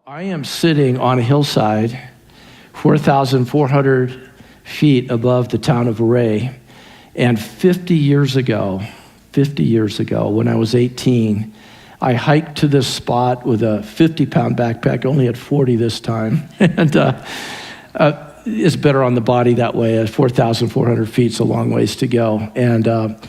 I am sitting on a hillside 4,400 feet above the town of Array. And 50 years ago, when I was 18, I hiked to this spot with a 50-pound backpack. I only had 40 this time. And it's better on the body that way. 4,400 feet is a long ways to go. And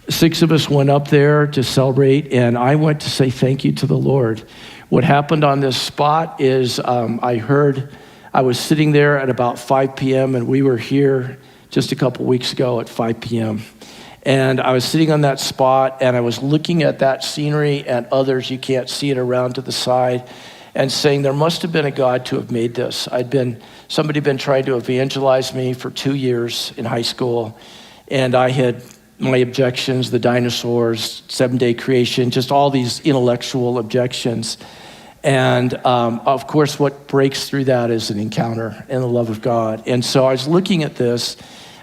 6 of us went up there to celebrate, and I went to say thank you to the Lord. What happened on this spot is I was sitting there at about 5 p.m., and we were here just a couple weeks ago at 5 p.m. And I was sitting on that spot, and I was looking at that scenery and others, you can't see it around to the side, and saying there must have been a God to have made this. Somebody had been trying to evangelize me for 2 years in high school, and I had my objections, the dinosaurs, 7-day creation, just all these intellectual objections. And of course, what breaks through that is an encounter and the love of God. And so I was looking at this.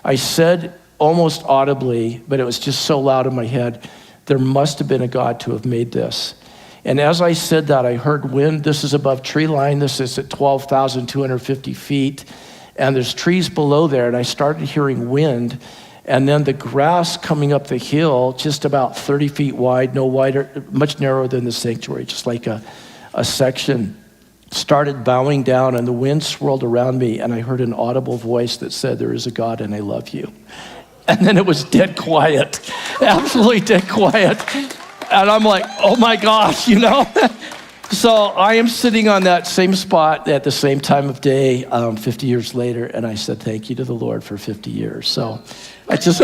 I said almost audibly, but it was just so loud in my head, there must have been a God to have made this. And as I said that, I heard wind. This is above tree line. This is at 12,250 feet. And there's trees below there. And I started hearing wind. And then the grass coming up the hill, just about 30 feet wide, no wider, much narrower than the sanctuary, just like a section, started bowing down, and the wind swirled around me, and I heard an audible voice that said, "There is a God, and I love you." And then it was dead quiet, absolutely dead quiet. And I'm like, oh my gosh, So I am sitting on that same spot at the same time of day 50 years later, and I said thank you to the Lord for 50 years. So I just...